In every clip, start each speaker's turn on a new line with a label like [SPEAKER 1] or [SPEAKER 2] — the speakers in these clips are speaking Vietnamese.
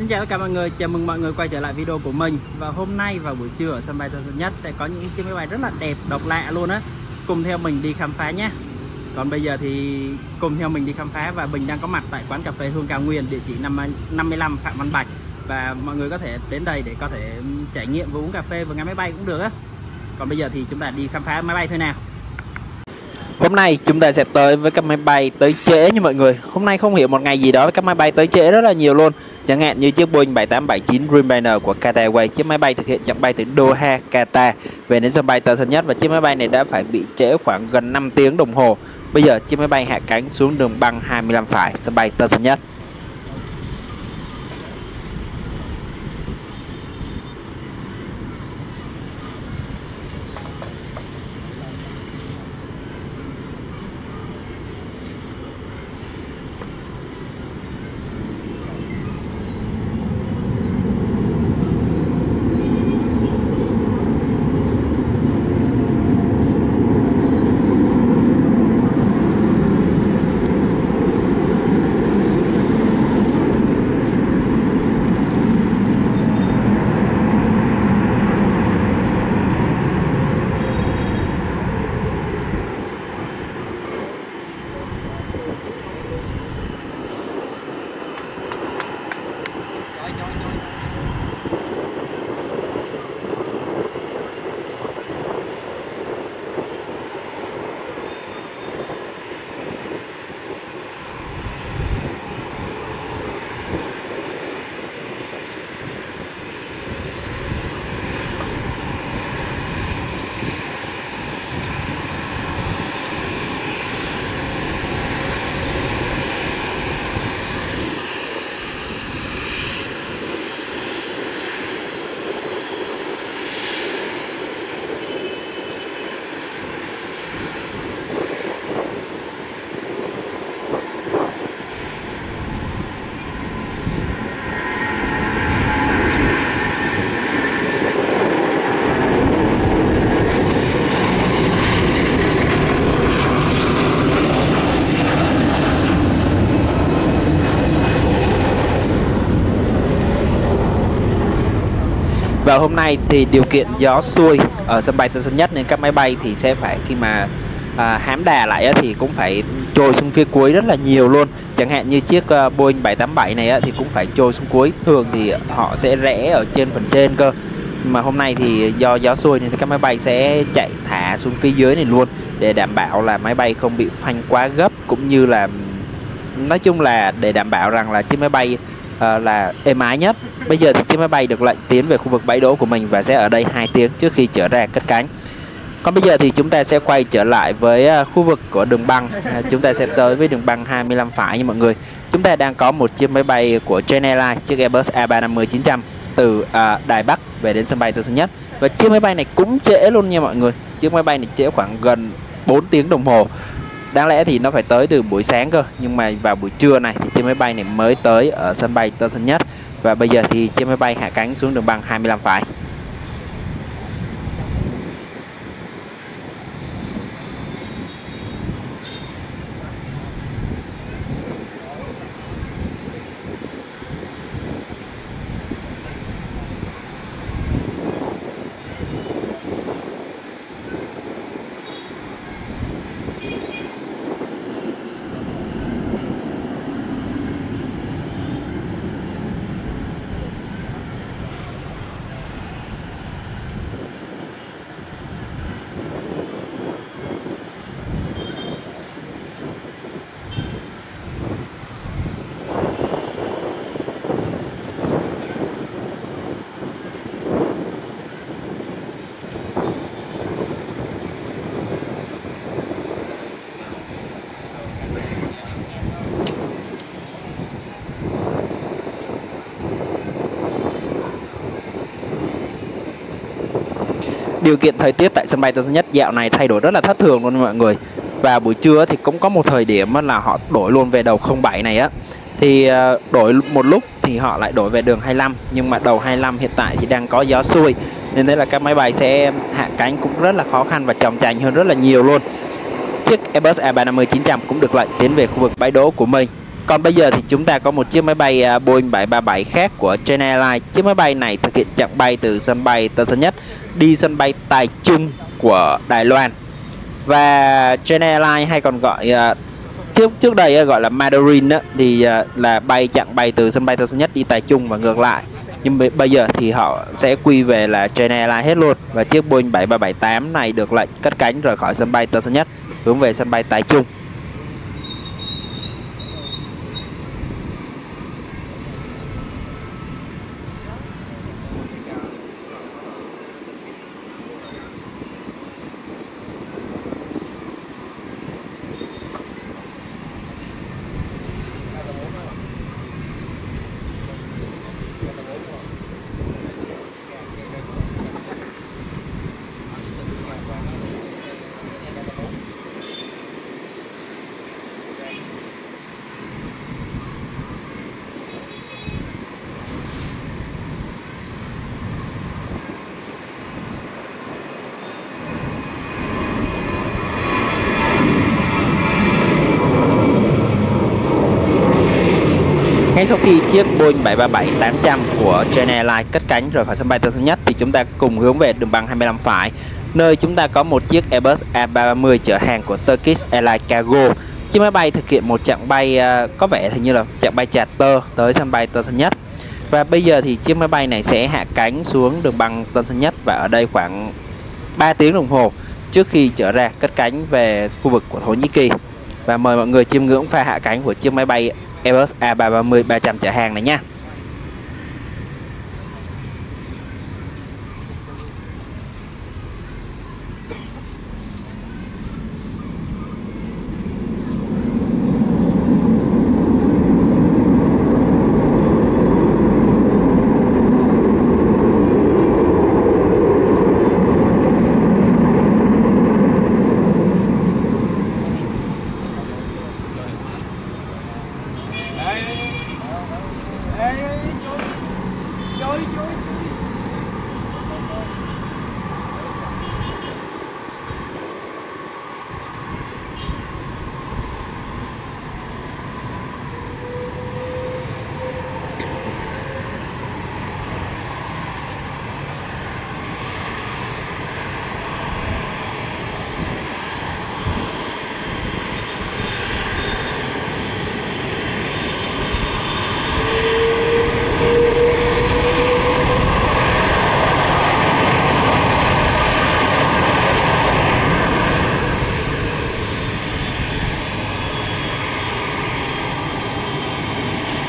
[SPEAKER 1] Xin chào tất cả mọi người, chào mừng mọi người quay trở lại video của mình. Và hôm nay vào buổi trưa ở sân bay Tân Sơn Nhất sẽ có những chiếc máy bay rất là đẹp, độc lạ luôn á. Cùng theo mình đi khám phá nhé. Còn bây giờ thì cùng theo mình đi khám phá. Và mình đang có mặt tại quán cà phê Hương Cao Nguyên, địa chỉ 55 Phạm Văn Bạch. Và mọi người có thể đến đây để có thể trải nghiệm và uống cà phê và ngắm máy bay cũng được á. Còn bây giờ thì chúng ta đi khám phá máy bay thôi nào. Hôm nay chúng ta sẽ tới với các máy bay tới trễ nha mọi người. Hôm nay không hiểu một ngày gì đó các máy bay tới trễ rất là nhiều luôn. Chẳng hạn như chiếc Boeing 7879 Dreamliner của Qatar Airways, chiếc máy bay thực hiện chặng bay từ Doha, Qatar về đến sân bay Tân Sơn Nhất, và chiếc máy bay này đã phải bị trễ khoảng gần 5 tiếng đồng hồ. Bây giờ chiếc máy bay hạ cánh xuống đường băng 25 phải sân bay Tân Sơn Nhất. Và hôm nay thì điều kiện gió xuôi ở sân bay Tân Sơn Nhất nên các máy bay thì sẽ phải khi mà hám đà lại thì cũng phải trôi xuống phía cuối rất là nhiều luôn. Chẳng hạn như chiếc Boeing 787 này thì cũng phải trôi xuống cuối. Thường thì họ sẽ rẽ ở trên phần trên cơ. Mà hôm nay thì do gió xuôi nên các máy bay sẽ chạy thả xuống phía dưới này luôn, để đảm bảo là máy bay không bị phanh quá gấp, cũng như là nói chung là để đảm bảo rằng là chiếc máy bay là êm ái nhất. Bây giờ thì chiếc máy bay được lệnh tiến về khu vực bãi đỗ của mình và sẽ ở đây 2 tiếng trước khi trở ra cất cánh. Còn bây giờ thì chúng ta sẽ quay trở lại với khu vực của đường băng. Chúng ta sẽ tới với đường băng 25 phải nha mọi người. Chúng ta đang có một chiếc máy bay của Japan Airlines, chiếc Airbus A350-900 từ Đài Bắc về đến sân bay Tân Sơn Nhất. Và chiếc máy bay này cũng trễ luôn nha mọi người. Chiếc máy bay này trễ khoảng gần 4 tiếng đồng hồ. Đáng lẽ thì nó phải tới từ buổi sáng cơ, nhưng mà vào buổi trưa này thì chiếc máy bay này mới tới ở sân bay Tân Sơn Nhất. Và bây giờ thì chiếc máy bay hạ cánh xuống đường băng 25 phải. Điều kiện thời tiết tại sân bay Tân Sơn Nhất dạo này thay đổi rất là thất thường luôn mọi người. Và buổi trưa thì cũng có một thời điểm là họ đổi luôn về đầu 07 này á. Thì đổi một lúc thì họ lại đổi về đường 25. Nhưng mà đầu 25 hiện tại thì đang có gió xuôi, nên thế là các máy bay sẽ hạ cánh cũng rất là khó khăn và chòng chành hơn rất là nhiều luôn. Chiếc Airbus A350-900 cũng được lệnh tiến về khu vực bãi đỗ của mình. Còn bây giờ thì chúng ta có một chiếc máy bay Boeing 737 khác của China Airlines. Chiếc máy bay này thực hiện chặng bay từ sân bay Tân Sơn Nhất đi sân bay Tài Chung của Đài Loan. Và China Airlines hay còn gọi trước đây gọi là Mandarin đó, thì là chặng bay từ sân bay Tân Sơn Nhất đi Tài Chung và ngược lại. Nhưng bây giờ thì họ sẽ quy về là China Airlines hết luôn. Và chiếc Boeing 737-8 này được lệnh cất cánh rời khỏi sân bay Tân Sơn Nhất hướng về sân bay Tài Chung. Ngay sau khi chiếc Boeing 737-800 của China Airlines cất cánh rời khỏi sân bay Tân Sơn Nhất thì chúng ta cùng hướng về đường băng 25 phải, nơi chúng ta có một chiếc Airbus A330 chở hàng của Turkish Airlines Cargo. Chiếc máy bay thực hiện một chặng bay có vẻ hình như là chặng bay charter tới sân bay Tân Sơn Nhất. Và bây giờ thì chiếc máy bay này sẽ hạ cánh xuống đường băng Tân Sơn Nhất và ở đây khoảng 3 tiếng đồng hồ trước khi trở ra cất cánh về khu vực của Thổ Nhĩ Kỳ. Và mời mọi người chiêm ngưỡng pha hạ cánh của chiếc máy bay Airbus A330-300 chở hàng này nha.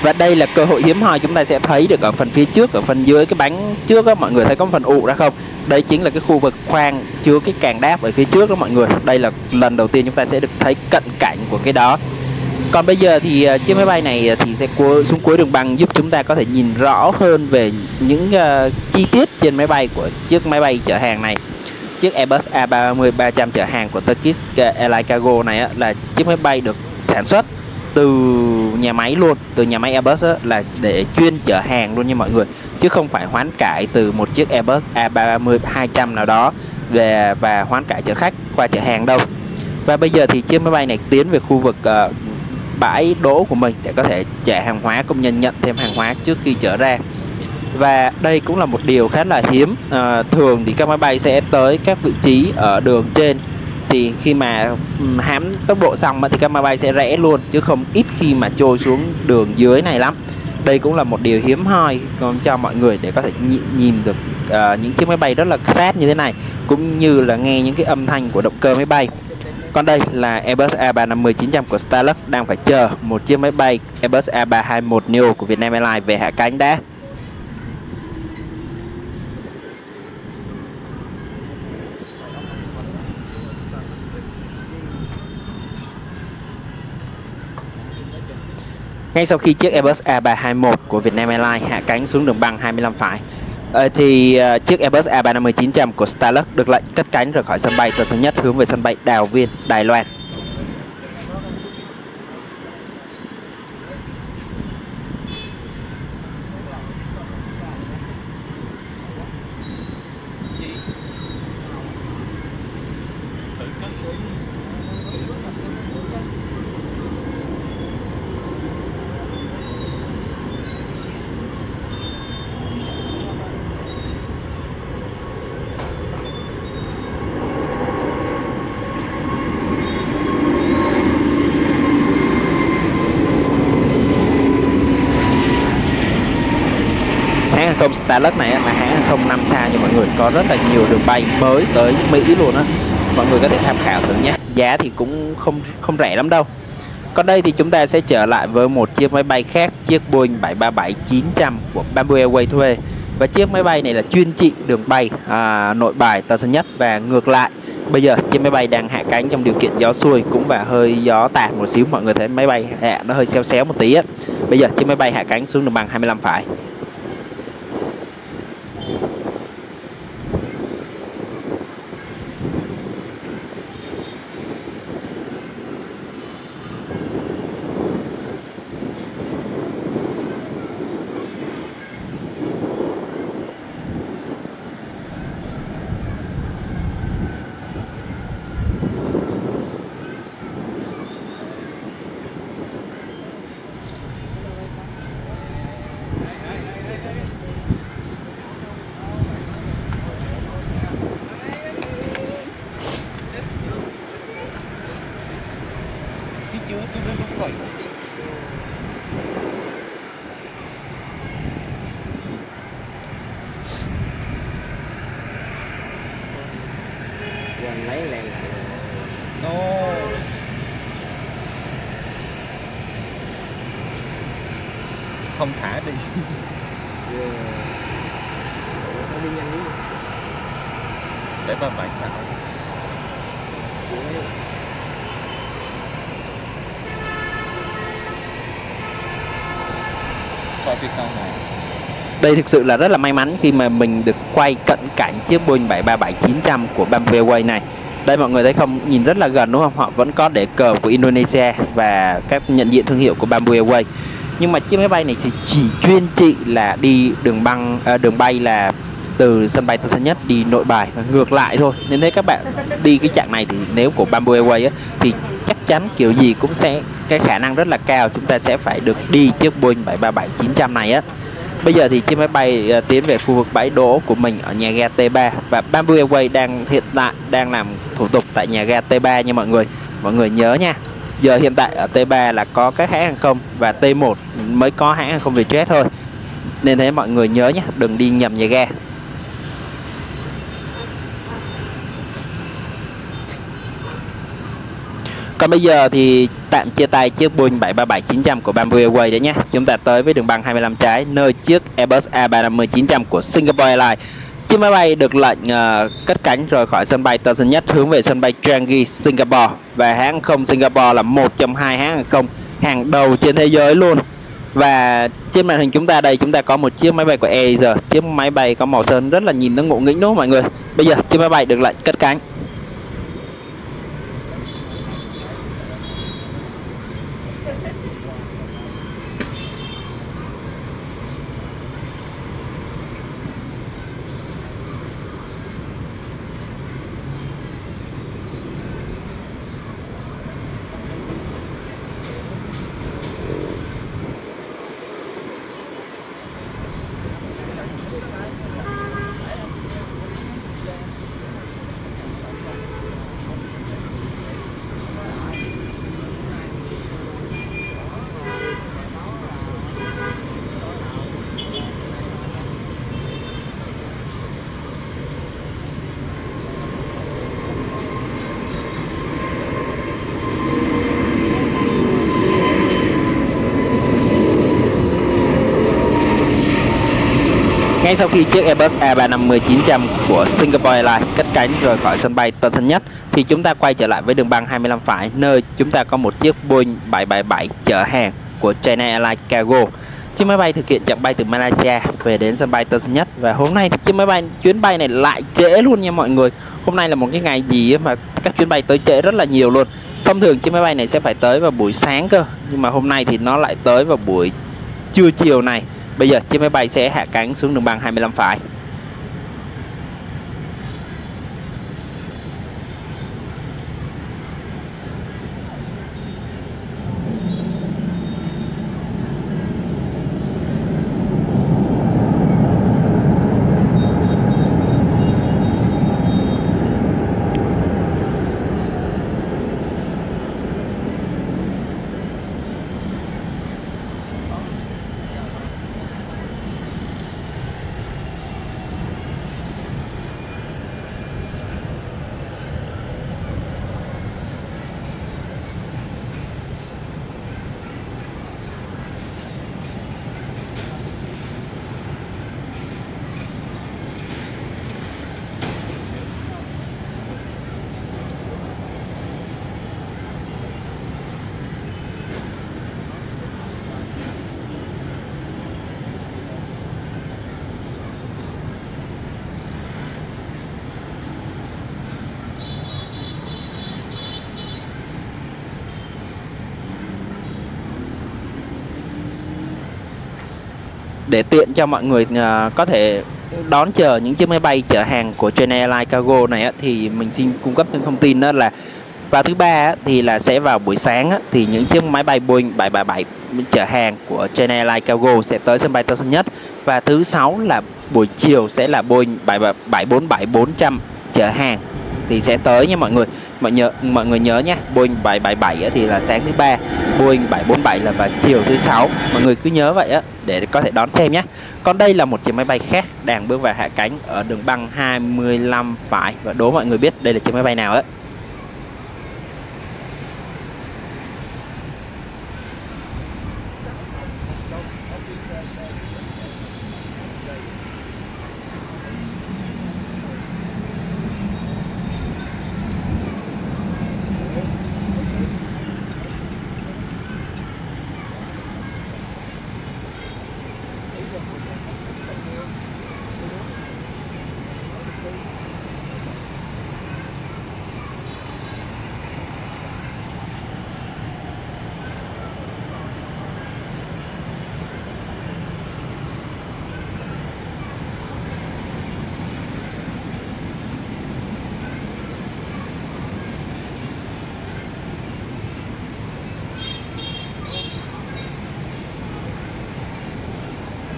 [SPEAKER 1] Và đây là cơ hội hiếm hoi chúng ta sẽ thấy được ở phần phía trước, ở phần dưới cái bánh trước đó, mọi người thấy có phần ụ ra không? Đây chính là cái khu vực khoang chứa cái càng đáp ở phía trước đó mọi người. Đây là lần đầu tiên chúng ta sẽ được thấy cận cảnh của cái đó. Còn bây giờ thì chiếc máy bay này thì sẽ xuống cuối đường băng giúp chúng ta có thể nhìn rõ hơn về những chi tiết trên máy bay của chiếc máy bay chở hàng này. Chiếc Airbus A330-300 chở hàng của Turkish Airlines Cargo này là chiếc máy bay được sản xuất từ nhà máy luôn, từ nhà máy Airbus là để chuyên chở hàng luôn nha mọi người, chứ không phải hoán cải từ một chiếc Airbus A330-200 nào đó về và hoán cải chở khách qua chở hàng đâu. Và bây giờ thì chiếc máy bay này tiến về khu vực bãi đỗ của mình để có thể chở hàng hóa, công nhân nhận thêm hàng hóa trước khi chở ra. Và đây cũng là một điều khá là hiếm. Thường thì các máy bay sẽ tới các vị trí ở đường trên, thì khi mà hãm tốc độ xong thì các máy bay sẽ rẽ luôn, chứ không ít khi mà trôi xuống đường dưới này lắm. Đây cũng là một điều hiếm hoi cho mọi người để có thể nhìn được những chiếc máy bay rất là sát như thế này, cũng như là nghe những cái âm thanh của động cơ máy bay. Còn đây là Airbus A350-900 của Starlux đang phải chờ một chiếc máy bay Airbus A321neo của Vietnam Airlines về hạ cánh đã. Ngay sau khi chiếc Airbus A321 của Vietnam Airlines hạ cánh xuống đường băng 25 phải, thì chiếc Airbus A350-900 của Starlux được lệnh cất cánh rời khỏi sân bay Tân Sơn Nhất hướng về sân bay Đào Viên, Đài Loan. hàng không Starlux này là hãng hàng không 5 sao nha mọi người, có rất là nhiều đường bay mới tới Mỹ luôn á, mọi người có thể tham khảo thử nhé. Giá thì cũng không rẻ lắm đâu. Còn đây thì chúng ta sẽ trở lại với một chiếc máy bay khác, chiếc Boeing 737-900 của Bamboo Airways thuê. Và chiếc máy bay này là chuyên trị đường bay Nội Bài Tân Sơn Nhất và ngược lại. Bây giờ chiếc máy bay đang hạ cánh trong điều kiện gió xuôi cũng và hơi gió tạt một xíu, mọi người thấy máy bay hạ nó hơi xéo xéo một tí á. Bây giờ chiếc máy bay hạ cánh xuống đường băng 25 phải.
[SPEAKER 2] lấy lại
[SPEAKER 3] No. Không thả đi.
[SPEAKER 2] sao đi nhanh đi
[SPEAKER 3] Để ba bạn thả. So với con này.
[SPEAKER 1] Đây thực sự là rất là may mắn khi mà mình được quay cận cảnh chiếc Boeing 737-900 của Bamboo Airways này. Đây mọi người thấy không, nhìn rất là gần đúng không? Họ vẫn có để cờ của Indonesia và các nhận diện thương hiệu của Bamboo Airways. Nhưng mà chiếc máy bay này thì chỉ chuyên trị là đi đường bay là từ sân bay Tân Sơn Nhất đi Nội Bài và ngược lại thôi. Nên thế các bạn đi cái chặng này thì nếu của Bamboo Airways á, thì chắc chắn kiểu gì cũng sẽ cái khả năng rất là cao chúng ta sẽ phải được đi chiếc Boeing 737-900 này á. Bây giờ thì chiếc máy bay tiến về khu vực bãi đỗ của mình ở nhà ga T3 và Bamboo Airways hiện tại đang làm thủ tục tại nhà ga T3 nha mọi người. Mọi người nhớ nha. Giờ hiện tại ở T3 là có các hãng hàng không và T1 mới có hãng hàng không Vietjet thôi. Nên thế mọi người nhớ nhé, đừng đi nhầm nhà ga. Còn bây giờ thì tạm chia tay chiếc Boeing 737-900 của Bamboo Airways đấy nhé. Chúng ta tới với đường băng 25 trái nơi chiếc Airbus A350-900 của Singapore Airlines. Chiếc máy bay được lệnh cất cánh rời khỏi sân bay Tân Sơn Nhất hướng về sân bay Changi, Singapore. Và hãng không Singapore là một trong hai hãng hàng không hàng đầu trên thế giới luôn. Và trên màn hình chúng ta đây chúng ta có một chiếc máy bay của AirAsia. Chiếc máy bay có màu sơn rất là nhìn nó ngộ nghĩnh đúng không mọi người? Bây giờ chiếc máy bay được lệnh cất cánh. Ngay sau khi chiếc Airbus A350-900 của Singapore Airlines cất cánh rời khỏi sân bay Tân Sơn Nhất thì chúng ta quay trở lại với đường băng 25 phải nơi chúng ta có một chiếc Boeing 777 chở hàng của China Airlines Cargo. Chiếc máy bay thực hiện chặng bay từ Malaysia về đến sân bay Tân Sơn Nhất và hôm nay thì chuyến bay này lại trễ luôn nha mọi người. Hôm nay là một cái ngày gì mà các chuyến bay tới trễ rất là nhiều luôn. Thông thường chiếc máy bay này sẽ phải tới vào buổi sáng cơ, nhưng mà hôm nay thì nó lại tới vào buổi trưa chiều này. Bây giờ chiếc máy bay sẽ hạ cánh xuống đường băng 25 phải. để tiện cho mọi người có thể đón chờ những chiếc máy bay chở hàng của China Airlines Cargo này á, thì mình xin cung cấp thêm thông tin đó là vào thứ ba á, thì là sẽ vào buổi sáng á, thì những chiếc máy bay Boeing 737 chở hàng của China Airlines Cargo sẽ tới sân bay Tân Sơn Nhất, và thứ sáu là buổi chiều sẽ là Boeing 747-400 chở hàng thì sẽ tới nha mọi người. Mọi người nhớ nhé, Boeing 777 thì là sáng thứ ba, Boeing 747 là vào chiều thứ sáu. Mọi người cứ nhớ vậy á để có thể đón xem nhé. Còn đây là một chiếc máy bay khác đang bước vào hạ cánh ở đường băng 25 phải, và đố mọi người biết đây là chiếc máy bay nào á.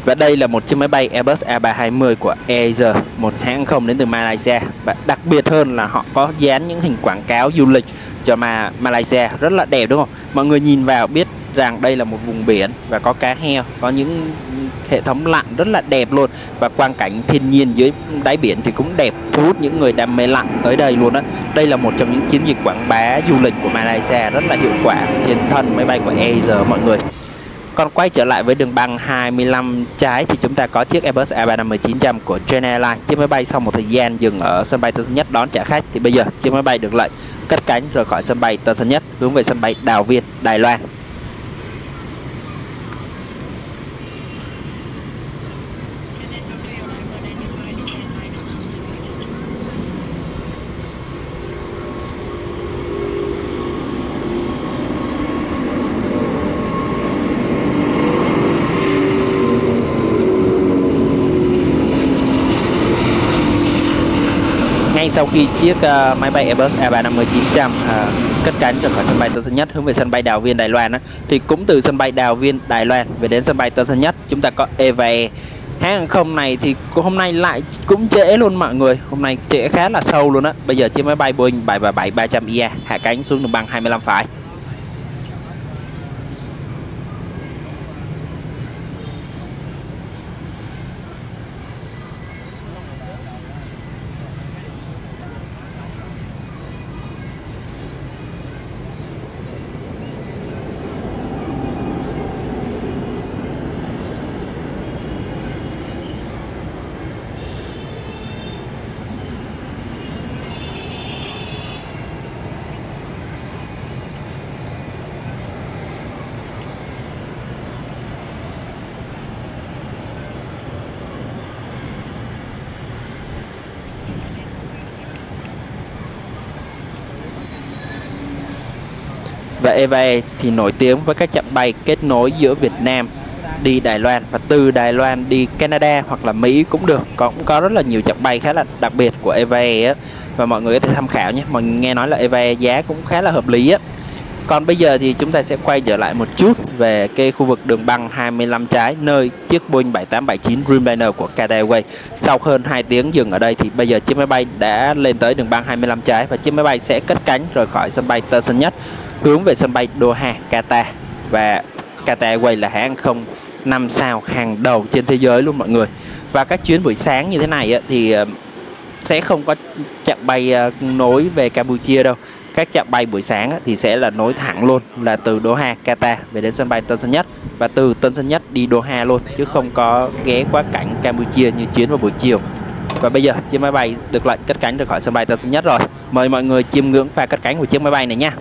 [SPEAKER 1] Và đây là một chiếc máy bay Airbus A320 của AirAsia, một hãng không đến từ Malaysia. Và đặc biệt hơn là họ có dán những hình quảng cáo du lịch cho Malaysia rất là đẹp, đúng không? Mọi người nhìn vào biết rằng đây là một vùng biển và có cá heo, có những hệ thống lặn rất là đẹp luôn, và quang cảnh thiên nhiên dưới đáy biển thì cũng đẹp, thu hút những người đam mê lặn tới đây luôn á. Đây là một trong những chiến dịch quảng bá du lịch của Malaysia rất là hiệu quả trên thân máy bay của AirAsia mọi người. Còn quay trở lại với đường băng 25 trái thì chúng ta có chiếc Airbus A350-900 của China Airlines. Chiếc máy bay sau một thời gian dừng ở sân bay Tân Sơn Nhất đón trả khách thì bây giờ chiếc máy bay được lệnh cất cánh rời khỏi sân bay Tân Sơn Nhất hướng về sân bay Đào Viên, Đài Loan. Ngay sau khi chiếc máy bay Airbus A350-900 cất cánh rời khỏi sân bay Tân Sơn Nhất hướng về sân bay Đào Viên, Đài Loan thì cũng từ sân bay Đào Viên, Đài Loan về đến sân bay Tân Sơn Nhất chúng ta có EVA. Hãng hàng không này thì hôm nay lại cũng trễ luôn mọi người, hôm nay trễ khá là sâu luôn á. Bây giờ chiếc máy bay Boeing 737-300ER hạ cánh xuống đường băng 25 phải. Và EVA thì nổi tiếng với các chặng bay kết nối giữa Việt Nam đi Đài Loan và từ Đài Loan đi Canada hoặc là Mỹ cũng được. Cũng có rất là nhiều chặng bay khá là đặc biệt của EVA á, và mọi người có thể tham khảo nhé. Mọi người nghe nói là EVA giá cũng khá là hợp lý á. Còn bây giờ thì chúng ta sẽ quay trở lại một chút về cái khu vực đường băng 25 trái nơi chiếc Boeing 7879 Dreamliner của Qatar Airways. Sau hơn 2 tiếng dừng ở đây thì bây giờ chiếc máy bay đã lên tới đường băng 25 trái và chiếc máy bay sẽ cất cánh rời khỏi sân bay Tân Sơn Nhất hướng về sân bay Doha, Qatar. Và Qatar Airways là hãng không 5 sao hàng đầu trên thế giới luôn mọi người. Và các chuyến buổi sáng như thế này thì sẽ không có chặng bay nối về Campuchia đâu. Các chặng bay buổi sáng thì sẽ là nối thẳng luôn là từ Doha, Qatar về đến sân bay Tân Sơn Nhất, và từ Tân Sơn Nhất đi Doha luôn, chứ không có ghé quá cảnh Campuchia như chuyến vào buổi chiều. Và bây giờ chiếc máy bay được lệnh cất cánh được khỏi sân bay Tân Sơn Nhất rồi. Mời mọi người chiêm ngưỡng pha cất cánh của chiếc máy bay này nha.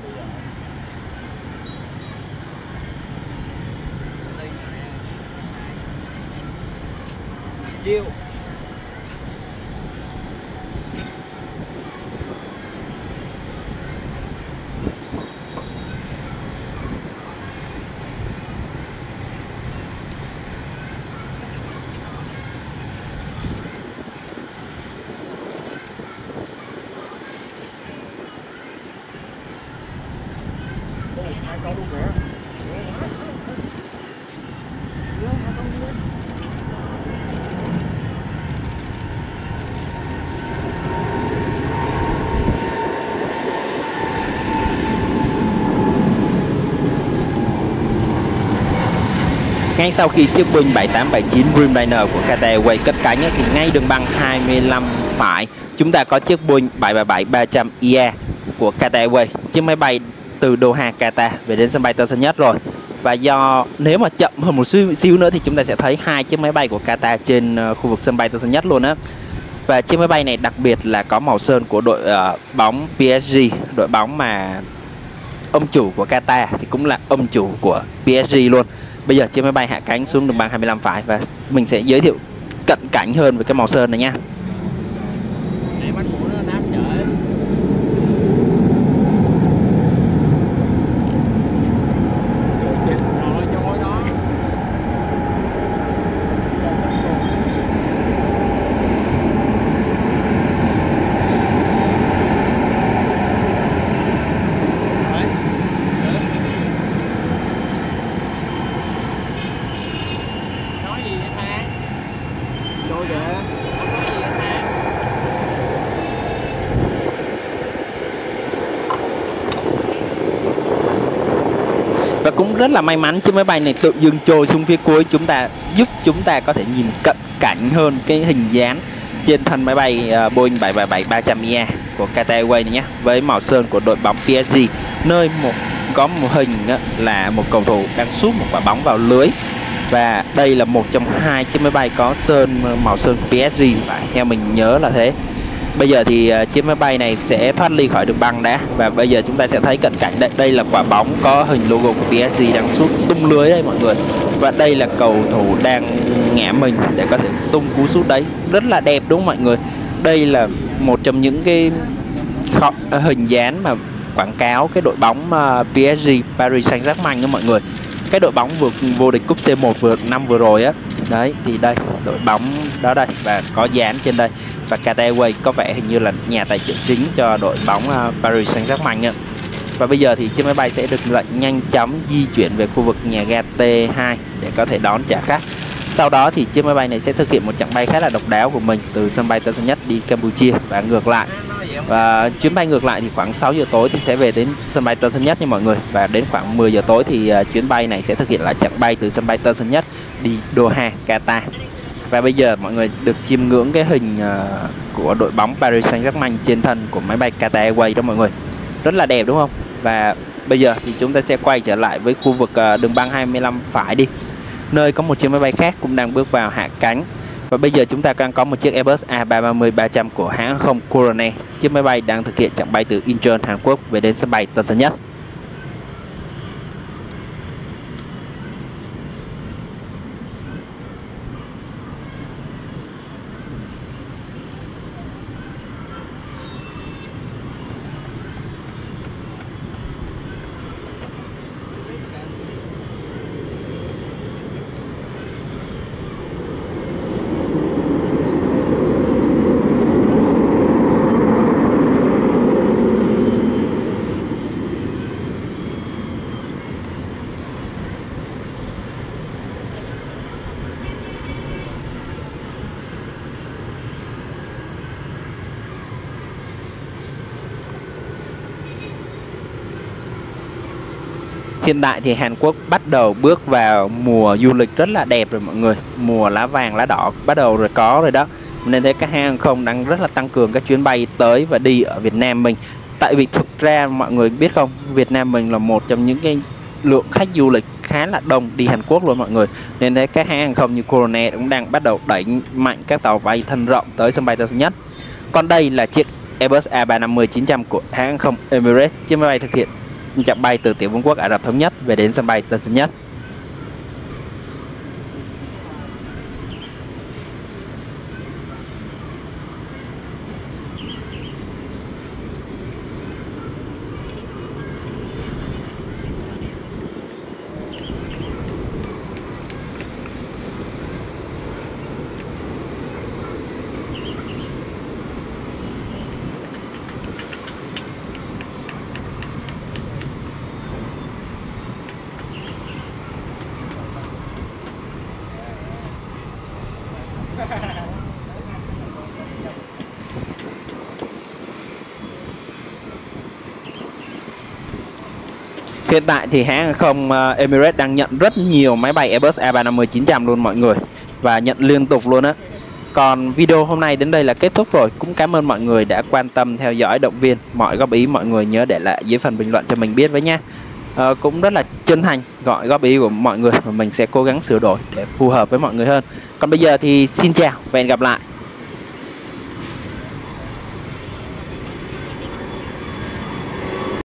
[SPEAKER 1] Ngay sau khi chiếc Boeing 7879 Dreamliner của Qatar Airways cất cánh ấy, thì ngay đường băng 25 phải chúng ta có chiếc Boeing 737-300ER của Qatar Airways. Chiếc máy bay từ Doha, Qatar về đến sân bay Tân Sơn Nhất rồi. Và do nếu mà chậm hơn một xíu nữa thì chúng ta sẽ thấy hai chiếc máy bay của Qatar trên khu vực sân bay Tân Sơn Nhất luôn á. Và chiếc máy bay này đặc biệt là có màu sơn của đội bóng PSG, đội bóng mà ông chủ của Qatar thì cũng là ông chủ của PSG luôn. Bây giờ chiếc máy bay hạ cánh xuống đường băng 25 phải và mình sẽ giới thiệu cận cảnh hơn về cái màu sơn này nha. Và cũng rất là may mắn chiếc máy bay này tự dưng trôi xuống phía cuối, giúp chúng ta có thể nhìn cận cảnh hơn cái hình dáng trên thân máy bay Boeing 737-300ER của Qatar Airways này nhé, với màu sơn của đội bóng PSG, nơi có một hình là một cầu thủ đang sút một quả bóng vào lưới. Và đây là một trong hai chiếc máy bay có màu sơn PSG, phải theo mình nhớ là thế. Bây giờ thì chiếc máy bay này sẽ thoát ly khỏi đường băng đã. Và bây giờ chúng ta sẽ thấy cận cảnh đây là quả bóng có hình logo của PSG đang sút tung lưới đây mọi người. Và đây là cầu thủ đang ngã mình để có thể tung cú sút đấy. Rất là đẹp đúng không mọi người? Đây là một trong những cái hình dáng mà quảng cáo cái đội bóng PSG, Paris Saint-Germain đó mọi người. Cái đội bóng vô địch cúp C1 năm vừa rồi á. Đấy thì đây đội bóng đó đây và có dán trên đây. Và Qatar Airways có vẻ hình như là nhà tài trợ chính cho đội bóng Paris Saint-Germain. Và bây giờ thì chiếc máy bay sẽ được lệnh nhanh chóng di chuyển về khu vực nhà ga T2 để có thể đón trả khách. Sau đó thì chiếc máy bay này sẽ thực hiện một chặng bay khá là độc đáo của mình từ sân bay Tân Sơn Nhất đi Campuchia và ngược lại. Và chuyến bay ngược lại thì khoảng 6 giờ tối thì sẽ về đến sân bay Tân Sơn Nhất nha mọi người. Và đến khoảng 10 giờ tối thì chuyến bay này sẽ thực hiện lại chặng bay từ sân bay Tân Sơn Nhất đi Doha, Qatar. Và bây giờ mọi người được chiêm ngưỡng cái hình của đội bóng Paris Saint-Germain trên thân của máy bay Qatar Airways đó mọi người. Rất là đẹp đúng không? Và bây giờ thì chúng ta sẽ quay trở lại với khu vực đường băng 25 phải đi, nơi có một chiếc máy bay khác cũng đang bước vào hạ cánh. Và bây giờ chúng ta đang có một chiếc Airbus A330-300 của hãng hàng không Corona. Chiếc máy bay đang thực hiện chặng bay từ Incheon, Hàn Quốc về đến sân bay Tân Sơn Nhất. Hiện tại thì Hàn Quốc bắt đầu bước vào mùa du lịch rất là đẹp rồi mọi người. Mùa lá vàng, lá đỏ bắt đầu có rồi đó. Nên thế các hãng hàng không đang rất là tăng cường các chuyến bay tới và đi ở Việt Nam mình. Tại vì thực ra mọi người biết không, Việt Nam mình là một trong những cái lượng khách du lịch khá là đông đi Hàn Quốc luôn mọi người. Nên thế các hãng hàng không như Corona cũng đang bắt đầu đẩy mạnh các tàu bay thân rộng tới sân bay Tân Sơn Nhất. Còn đây là chiếc Airbus A350-900 của hãng hàng không Emirates. Chiếc máy bay thực hiện chặng bay từ Tiểu Vương quốc Ả Rập Thống Nhất về đến sân bay Tân Sơn Nhất. Hiện tại thì hãng hàng không Emirates đang nhận rất nhiều máy bay Airbus A350-900 luôn mọi người, và nhận liên tục luôn á. Còn video hôm nay đến đây là kết thúc rồi. Cũng cảm ơn mọi người đã quan tâm theo dõi, động viên. Mọi góp ý mọi người nhớ để lại dưới phần bình luận cho mình biết với nha. Cũng rất là chân thành gọi góp ý của mọi người, và mình sẽ cố gắng sửa đổi để phù hợp với mọi người hơn. Còn bây giờ thì xin chào và hẹn gặp lại.